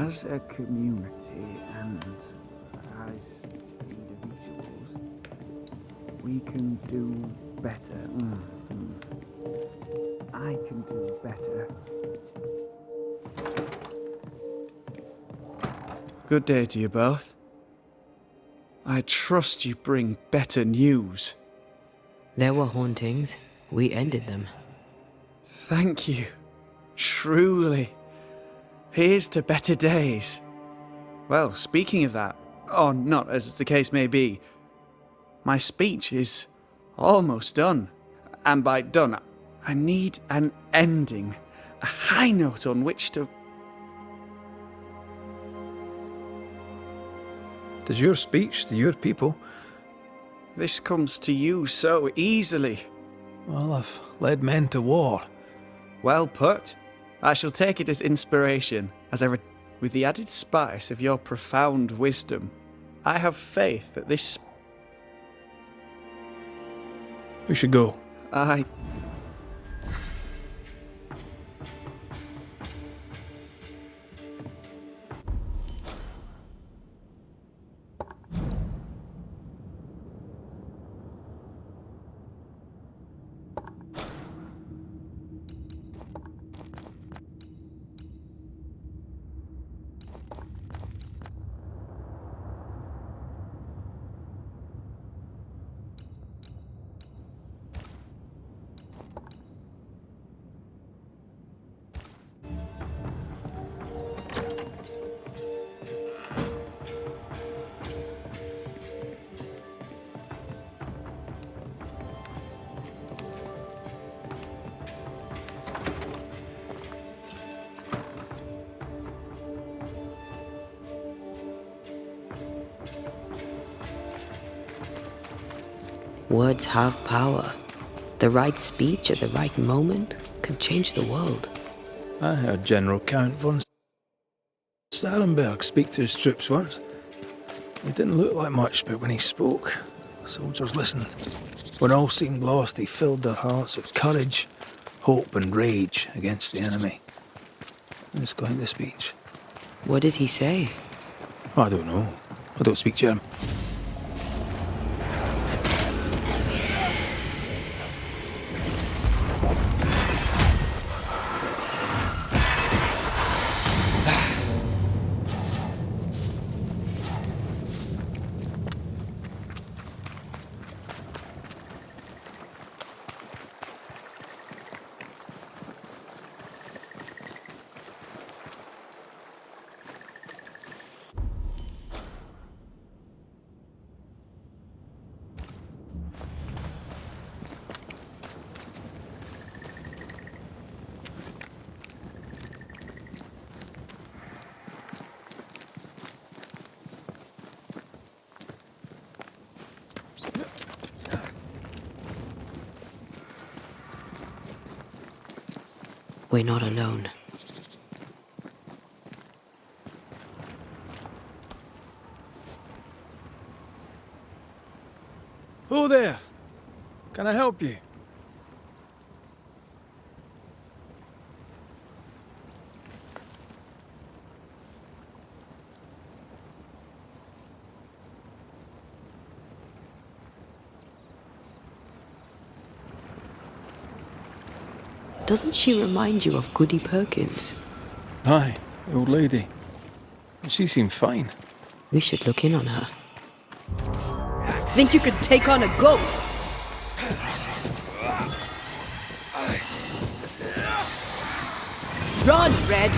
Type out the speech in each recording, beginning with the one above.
As a community and as individuals, we can do better. I can do better. Good day to you both. I trust you bring better news. There were hauntings. We ended them. Thank you. Truly. Here's to better days. Well, speaking of that, or not as the case may be, my speech is almost done. And by done, I need an ending, a high note on which to... Tis your speech to your people. This comes to you so easily. Well, I've led men to war. Well put. I shall take it as inspiration, as with the added spice of your profound wisdom. I have faith that this... We should go. I... Words have power. The right speech at the right moment can change the world. I heard General Count von Sarenberg speak to his troops once. He didn't look like much, but when he spoke, soldiers listened. When all seemed lost, he filled their hearts with courage, hope and rage against the enemy. That's quite the speech. What did he say? I don't know. I don't speak German. We're not alone. Oh there! Can I help you? Doesn't she remind you of Goody Perkins? Aye, the old lady. She seemed fine. We should look in on her. Think you could take on a ghost? Run, Red!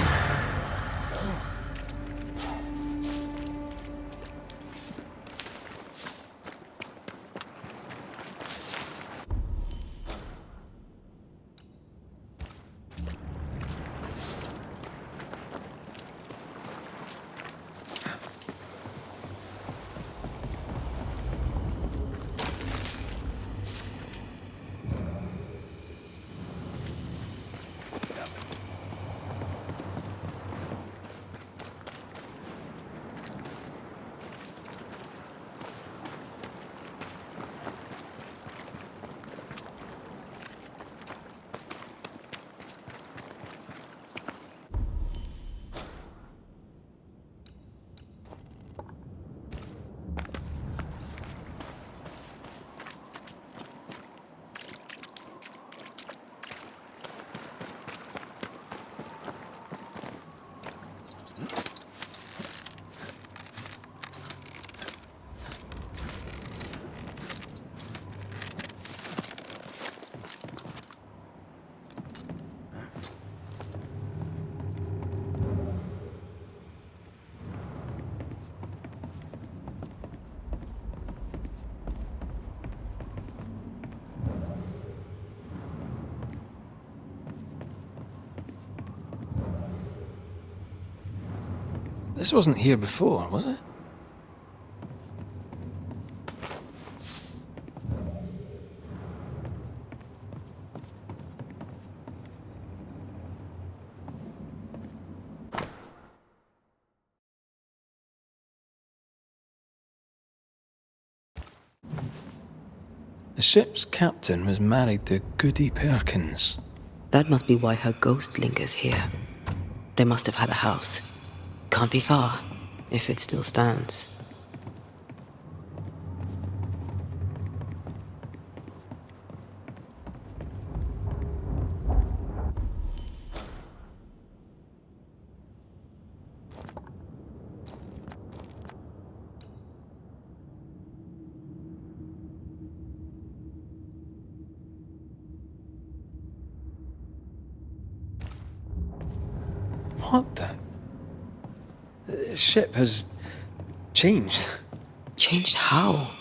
This wasn't here before, was it? The ship's captain was married to Goody Perkins. That must be why her ghost lingers here. They must have had a house. Can't be far, if it still stands. What the? The ship has changed. Changed how?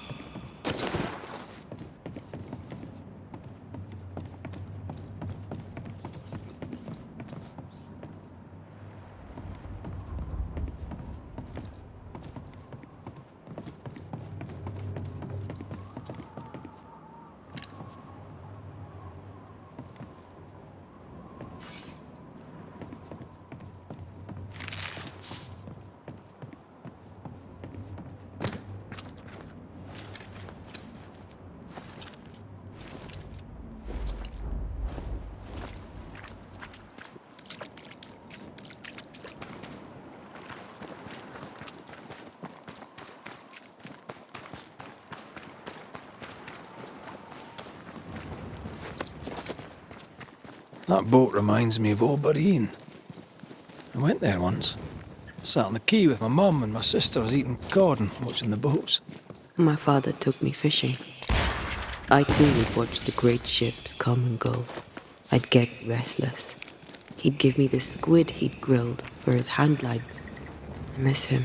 That boat reminds me of Obereen. I went there once. Sat on the quay with my mum and my sisters eating cod and watching the boats. My father took me fishing. I too would watch the great ships come and go. I'd get restless. He'd give me the squid he'd grilled for his hand lines. I miss him.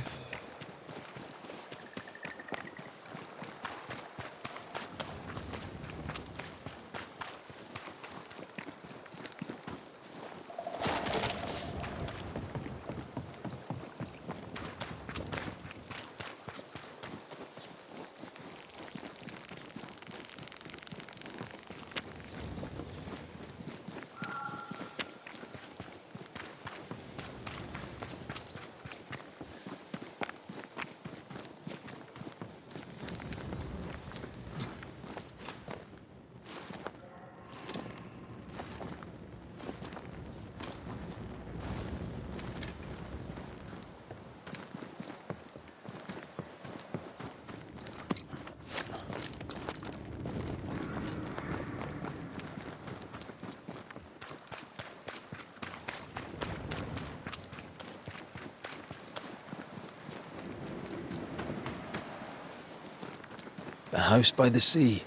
The house by the sea.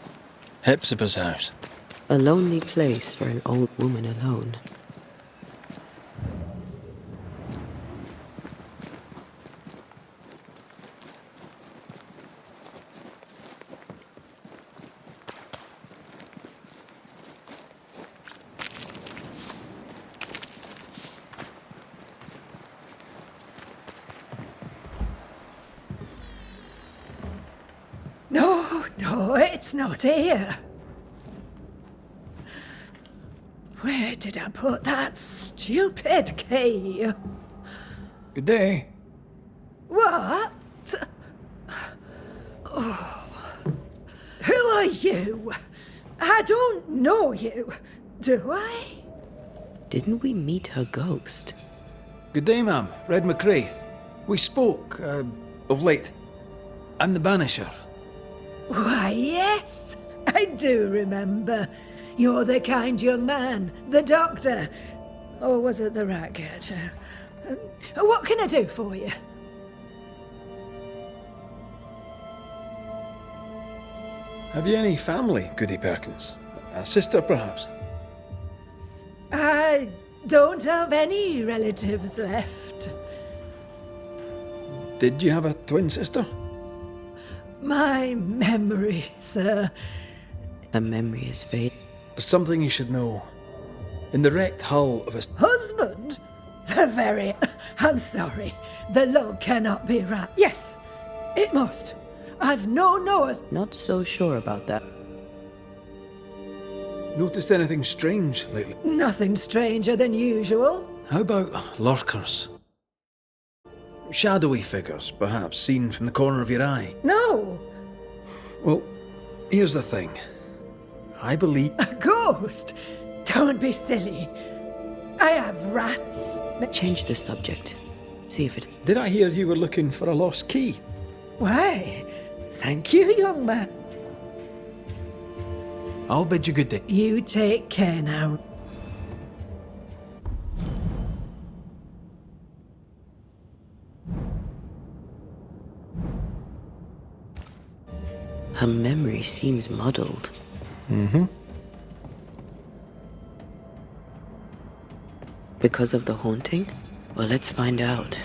Hepzibah's house. A lonely place for an old woman alone. No, it's not here. Where did I put that stupid key? Good day. What? Oh. Who are you? I don't know you, do I? Didn't we meet her ghost? Good day, ma'am. Red McCraith. We spoke, of late. I'm the Banisher. Why, yes, I do remember. You're the kind young man, the doctor. Or was it the rat catcher? What can I do for you? Have you any family, Goody Perkins? A sister, perhaps? I don't have any relatives left. Did you have a twin sister? My memory, sir. Her memory is fading. There's something you should know. In the wrecked hull of a... Husband? The very I'm sorry. The log cannot be right. Yes, it must. I've no Noah's. Not so sure about that. Noticed anything strange lately? Nothing stranger than usual. How about lurkers? Shadowy figures, perhaps, seen from the corner of your eye. No. Well, here's the thing. I believe... A ghost? Don't be silly. I have rats. Change the subject. See if it... Did I hear you were looking for a lost key? Why, thank you, young man. I'll bid you good day. You take care now. Her memory seems muddled. Mm-hmm. Because of the haunting? Well, let's find out.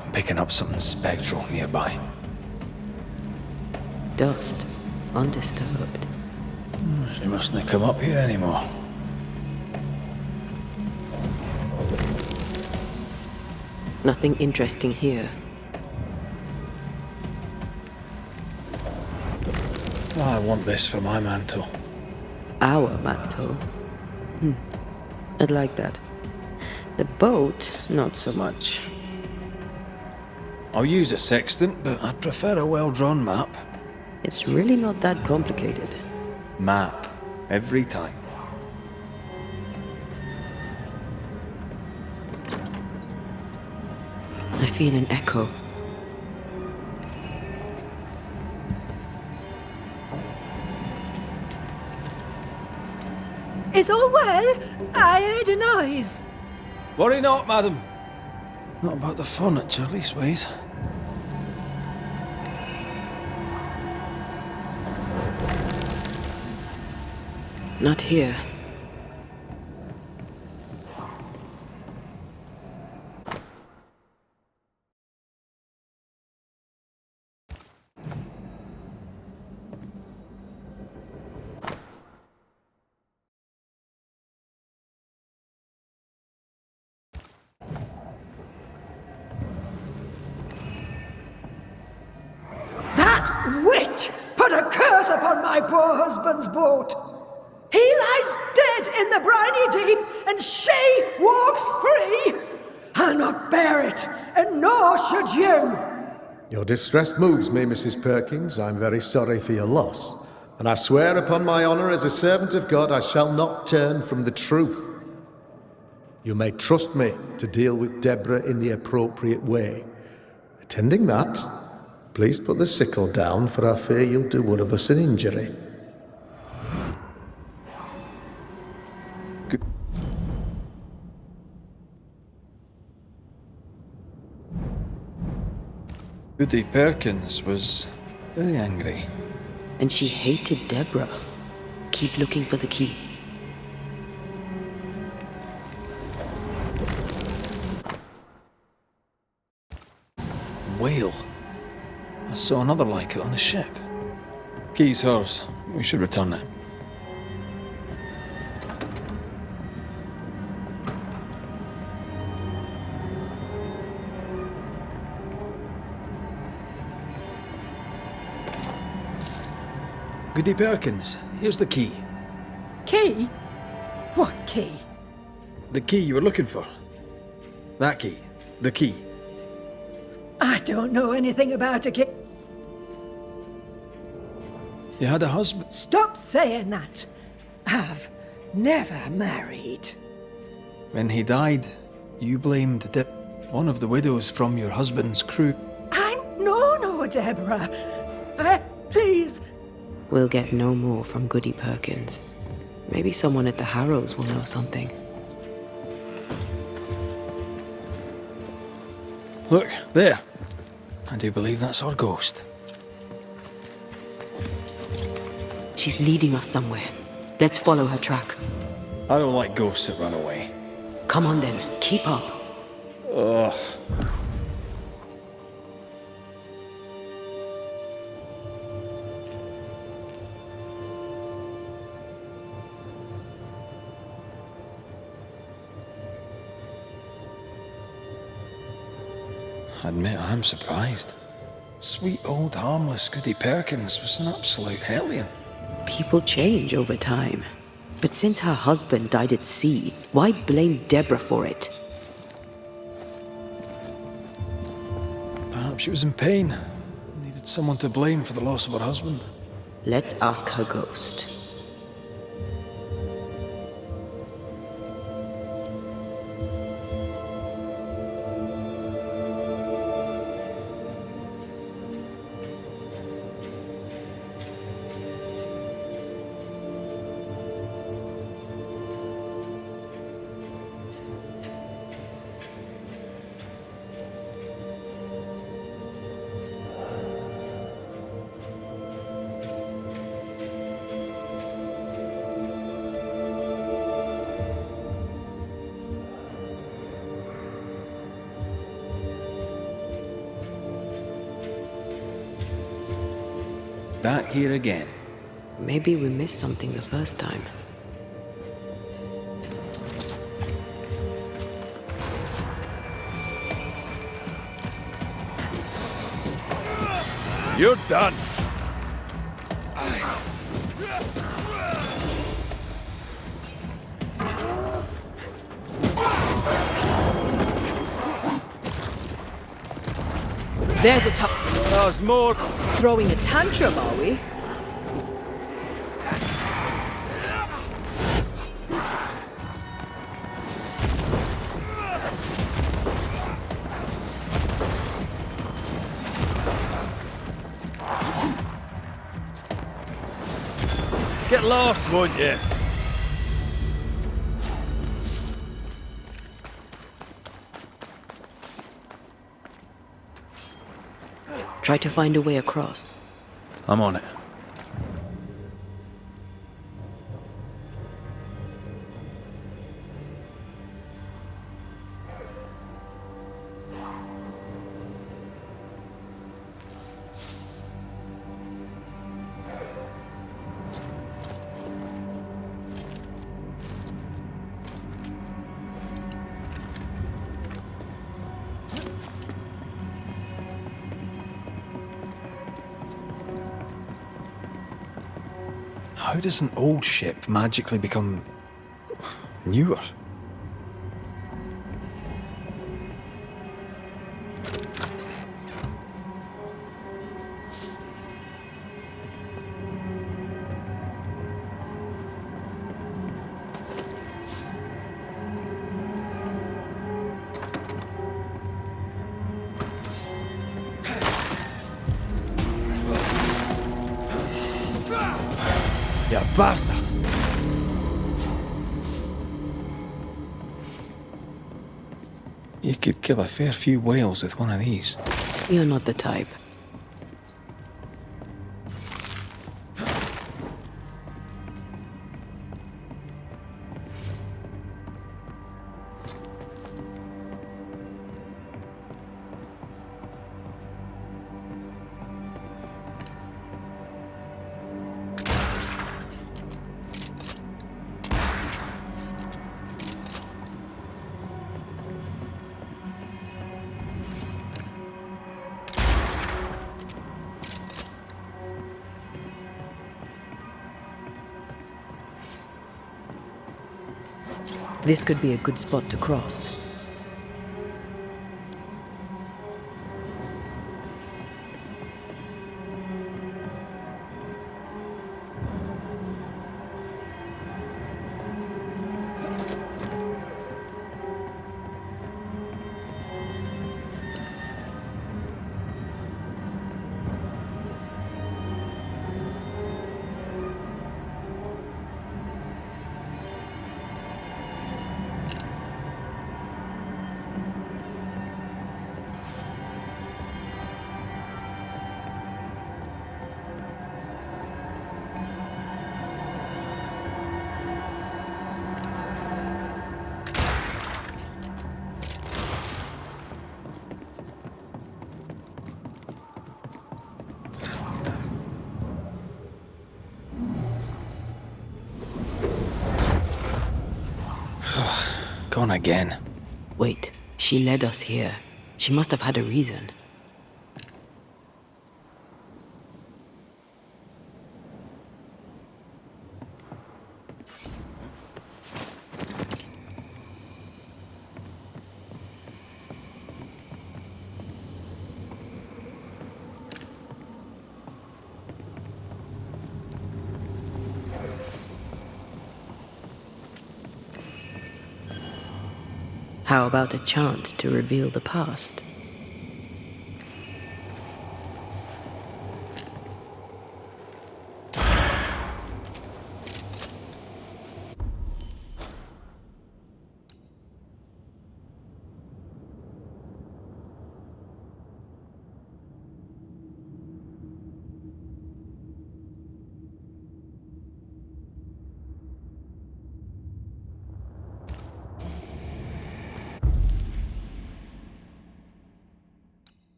I'm picking up something spectral nearby. Dust. Undisturbed. She mustn't come up here anymore. Nothing interesting here. Oh, I want this for my mantle. Our mantle. I'd like that. The boat, not so much. I'll use a sextant, but I'd prefer a well-drawn map. It's really not that complicated. Map. Every time. I feel an echo. Is all well? I heard a noise. Worry not, madam. Not about the furniture, leastways. Not here. That witch put a curse upon my poor husband's boat. He lies dead in the briny deep, and she walks free. I'll not bear it, and nor should you. Your distress moves me, Mrs. Perkins. I'm very sorry for your loss. And I swear upon my honour as a servant of God, I shall not turn from the truth. You may trust me to deal with Deborah in the appropriate way. Attending that, please put the sickle down, for I fear you'll do one of us an injury. Goody Perkins was very angry. And she hated Deborah. Keep looking for the key. Whale. I saw another like it on the ship. Key's hers. We should return it. Goody Perkins, here's the key. Key? What key? The key you were looking for. That key. The key. I don't know anything about a key. You had a husband? Stop saying that. I've never married. When he died, you blamed one of the widows from your husband's crew. I'm no, Deborah. Please. We'll get no more from Goody Perkins. Maybe someone at the Harrows will know something. Look, there. I do believe that's our ghost. She's leading us somewhere. Let's follow her track. I don't like ghosts that run away. Come on then, keep up. Ugh. I admit I'm surprised. Sweet old harmless Goody Perkins was an absolute hellion. People change over time. But since her husband died at sea, why blame Deborah for it? Perhaps she was in pain. Needed someone to blame for the loss of her husband. Let's ask her ghost. That here again. Maybe we missed something the first time. You're done. There's a top. There's more. Throwing a tantrum, are we? Get lost, won't you? Try to find a way across. I'm on it. How does an old ship magically become newer? You bastard! You could kill a fair few whales with one of these. You're not the type. This could be a good spot to cross. Gone again. Wait, she led us here. She must have had a reason. How about a chant to reveal the past?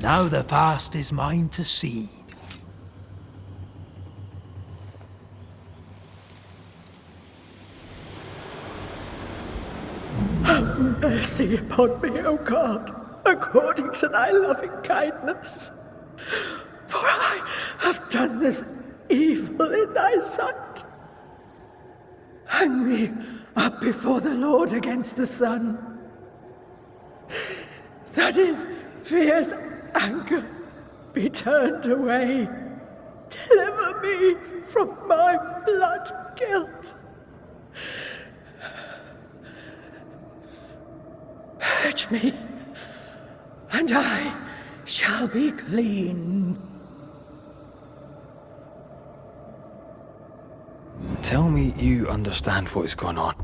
Now the past is mine to see. Have mercy upon me, O God, according to thy loving kindness. For I have done this evil in thy sight. Hang me up before the Lord against the sun. That his fierce anger be turned away. Deliver me from my blood guilt. Purge me, and I shall be clean. Tell me you understand what is going on.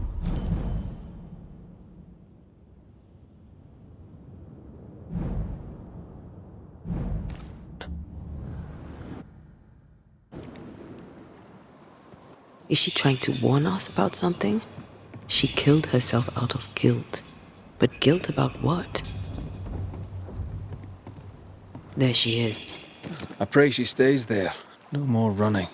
Is she trying to warn us about something? She killed herself out of guilt. But guilt about what? There she is. I pray she stays there. No more running.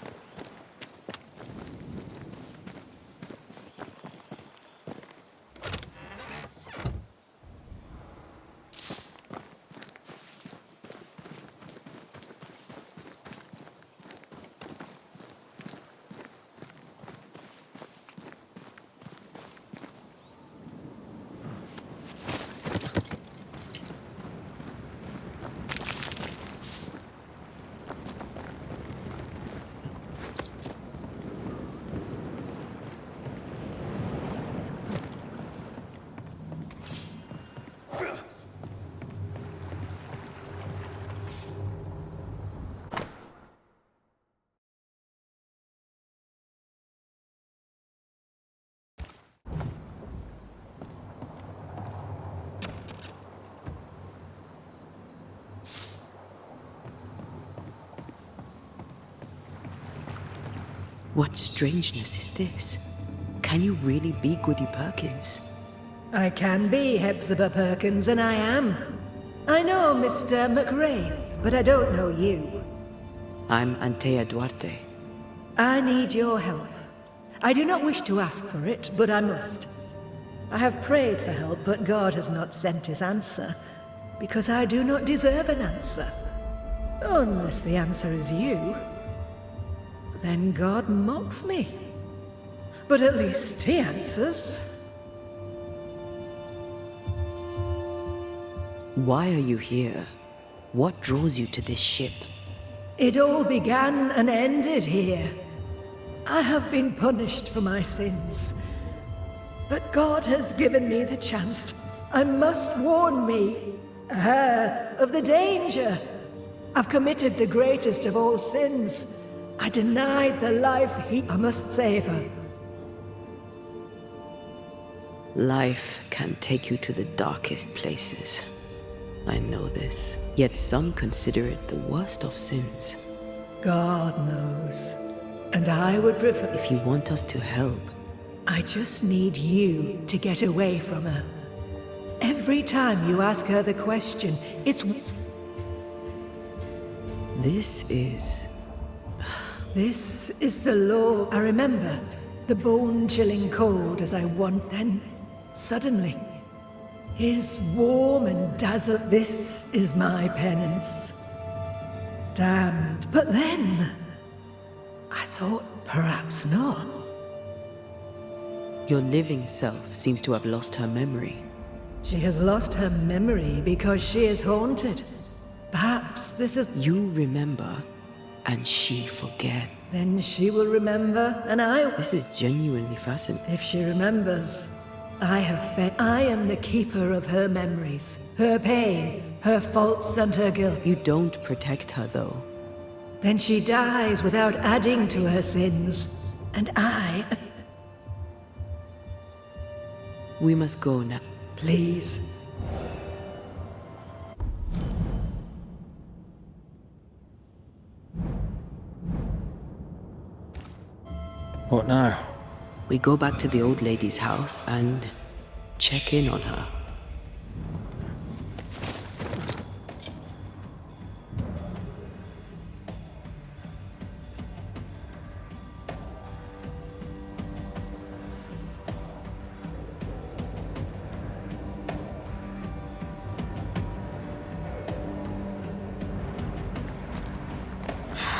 What strangeness is this? Can you really be Goody Perkins? I can be Hepzibah Perkins, and I am. I know Mr. McWraith, but I don't know you. I'm Antea Duarte. I need your help. I do not wish to ask for it, but I must. I have prayed for help, but God has not sent his answer, because I do not deserve an answer. Unless the answer is you. Then God mocks me. But at least he answers. Why are you here? What draws you to this ship? It all began and ended here. I have been punished for my sins. But God has given me the chance. I must warn me, her, of the danger. I've committed the greatest of all sins. I denied the life I must save her. Life can take you to the darkest places. I know this. Yet some consider it the worst of sins. God knows. And I would prefer... If you want us to help, I just need you to get away from her. Every time you ask her the question, it's... This is... This is the law. I remember the bone-chilling cold as I want then. Suddenly, his warm and dazzled. This is my penance. Damned. But then, I thought perhaps not. Your living self seems to have lost her memory. She has lost her memory because she is haunted. Perhaps this is... You remember, and she forget. Then she will remember, and I... This is genuinely fascinating. If she remembers, I have faith. I am the keeper of her memories, her pain, her faults and her guilt. You don't protect her, though. Then she dies without adding to her sins. And I... We must go now. Please. What now? We go back to the old lady's house and check in on her.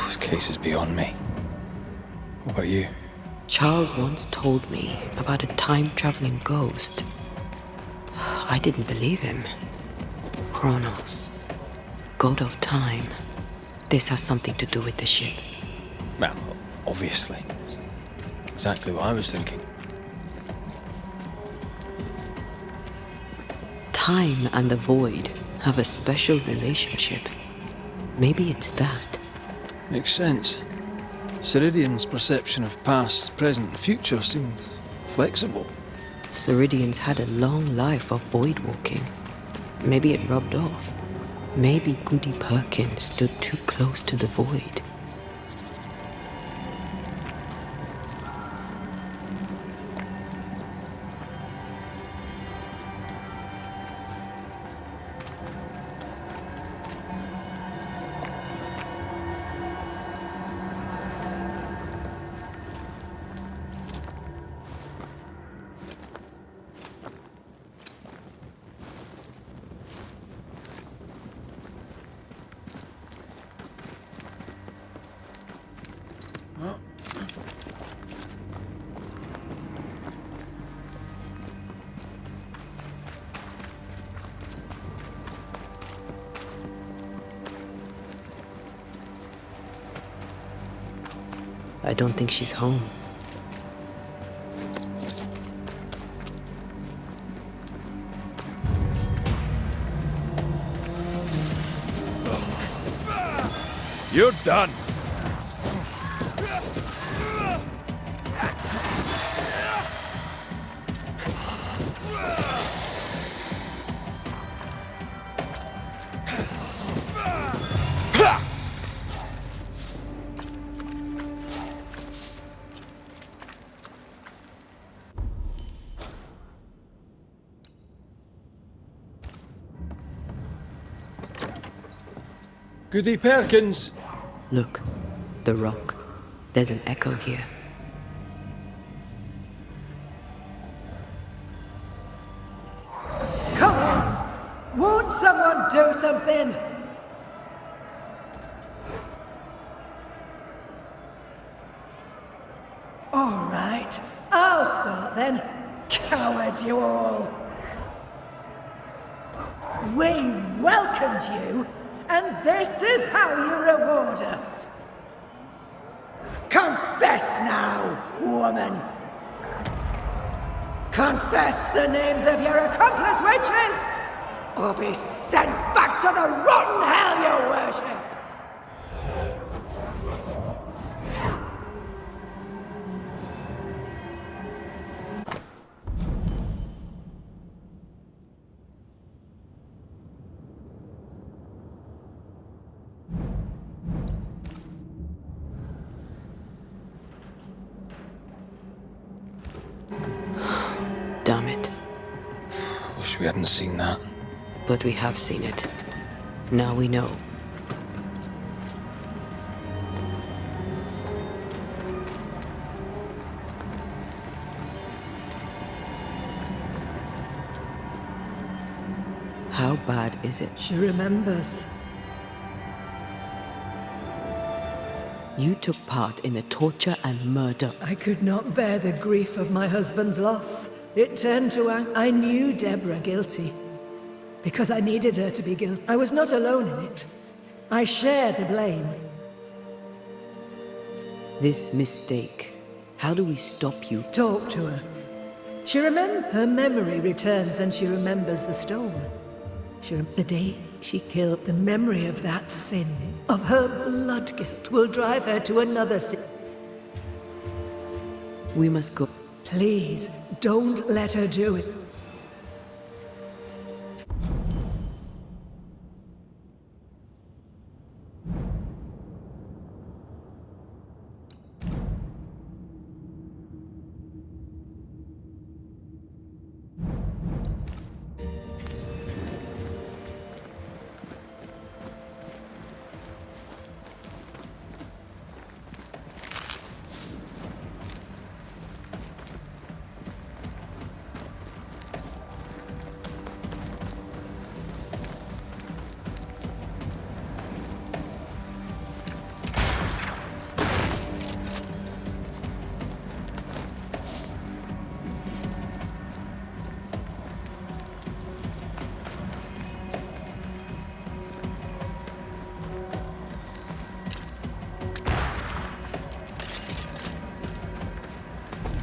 This case is beyond me. What about you? Charles once told me about a time-traveling ghost. I didn't believe him. Kronos, god of time. This has something to do with the ship. Well, obviously. Exactly what I was thinking. Time and the void have a special relationship. Maybe it's that. Makes sense. Ceridian's perception of past, present, and future seemed flexible. Ceridians had a long life of void walking. Maybe it rubbed off. Maybe Goody Perkins stood too close to the void. I don't think she's home. You're done. Goody Perkins! Look, the rock. There's an echo here. Come on! Won't someone do something? All right, I'll start then. Cowards you all! We welcomed you, and this is how you reward us. Confess now, woman. Confess the names of your accomplice witches, or be sent back to the rotten hell you worship. Damn it. Wish we hadn't seen that. But we have seen it. Now we know. How bad is it? She remembers. You took part in the torture and murder. I could not bear the grief of my husband's loss. It turned to anger. I knew Deborah guilty, because I needed her to be guilty. I was not alone in it. I shared the blame. This mistake, how do we stop you? Talk to her. Her memory returns and she remembers the stone. The day she killed, the memory of that sin, of her blood guilt, will drive her to another sin. We must go. Please, don't let her do it.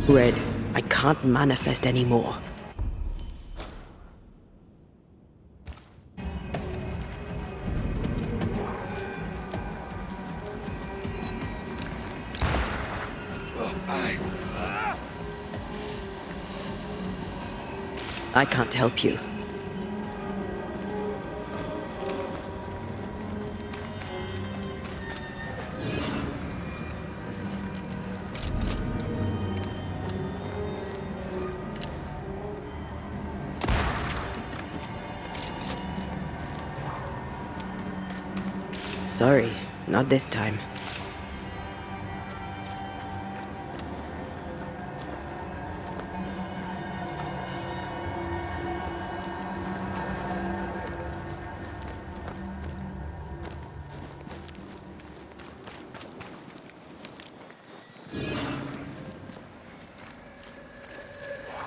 Red, I can't manifest anymore. I can't help you. Sorry, not this time.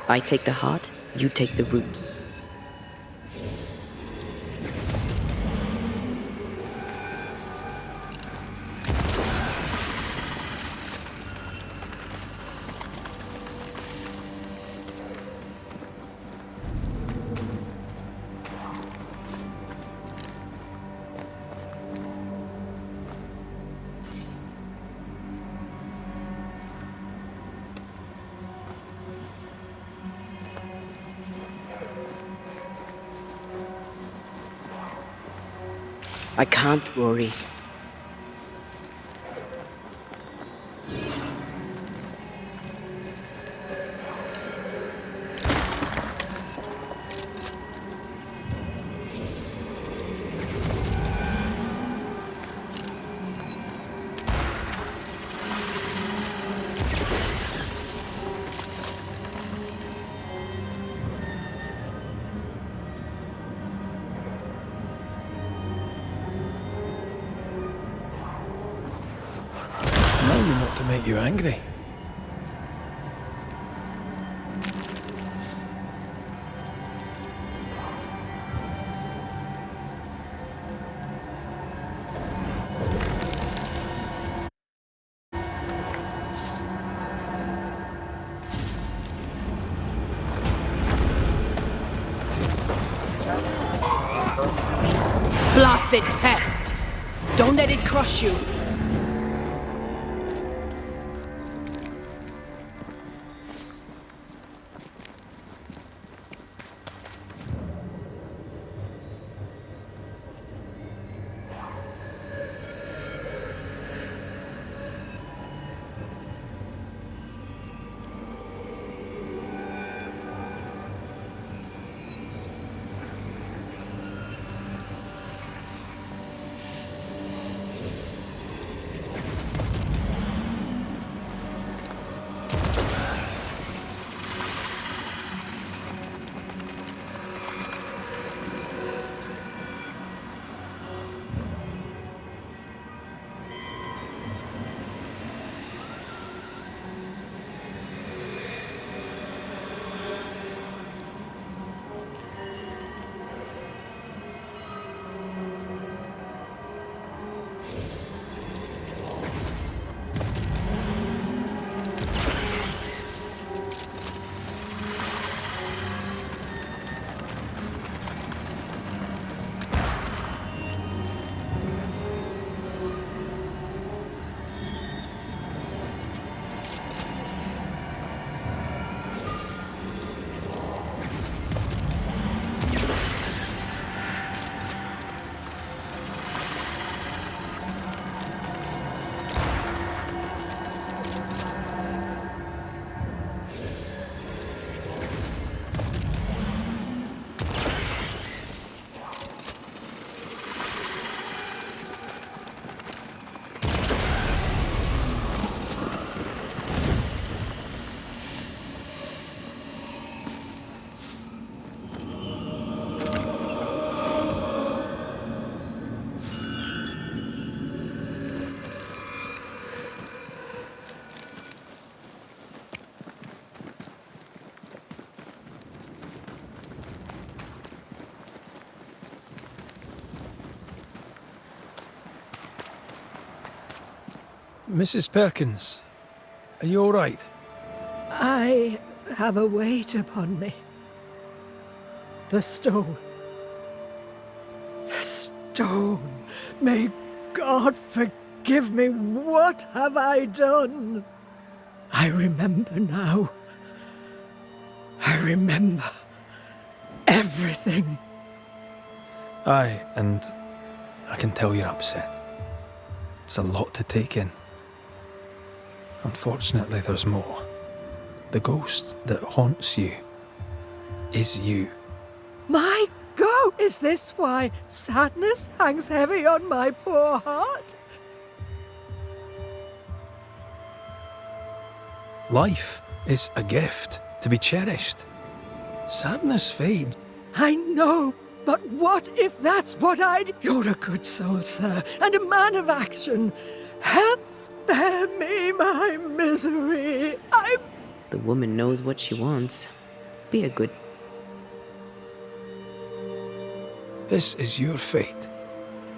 I take the heart, you take the roots. I can't, Rory. Remind me not to make you angry. Blasted pest! Don't let it crush you! Mrs. Perkins, are you all right? I have a weight upon me. The stone. The stone. May God forgive me. What have I done? I remember now. I remember everything. Aye, and I can tell you're upset. It's a lot to take in. Unfortunately, there's more. The ghost that haunts you is you. My God! Is this why sadness hangs heavy on my poor heart? Life is a gift to be cherished. Sadness fades. I know, but what if that's what I'd... You're a good soul, sir, and a man of action. Help spare me my misery. The woman knows what she wants. Be a good... This is your fate.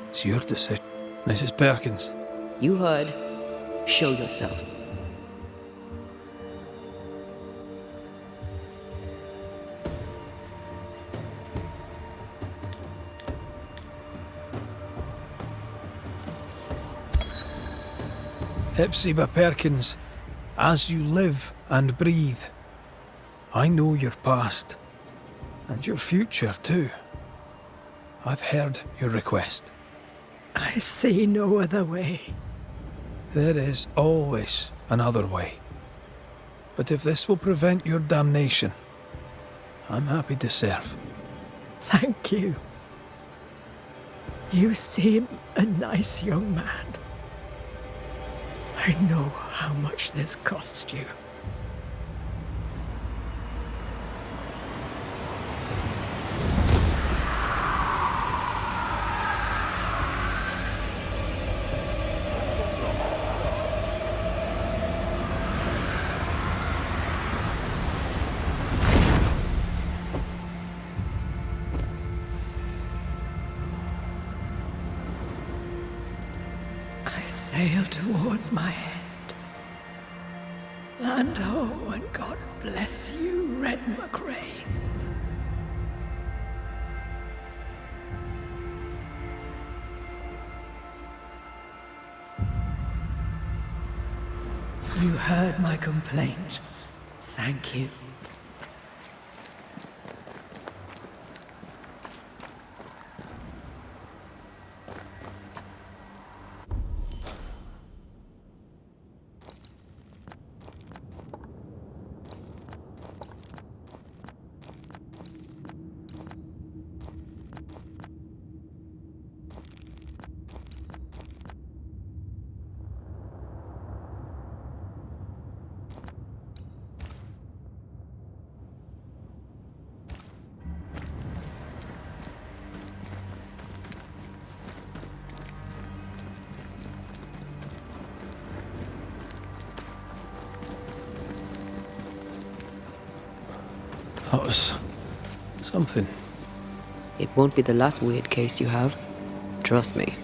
It's your decision. Mrs. Perkins. You heard. Show yourself. Hepzibah Perkins, as you live and breathe, I know your past, and your future too. I've heard your request. I see no other way. There is always another way. But if this will prevent your damnation, I'm happy to serve. Thank you. You seem a nice young man. I know how much this cost you. I sail towards my end. Land ho, and God bless you, Red McRae. You heard my complaint. Thank you. That was something. It won't be the last weird case you have. Trust me.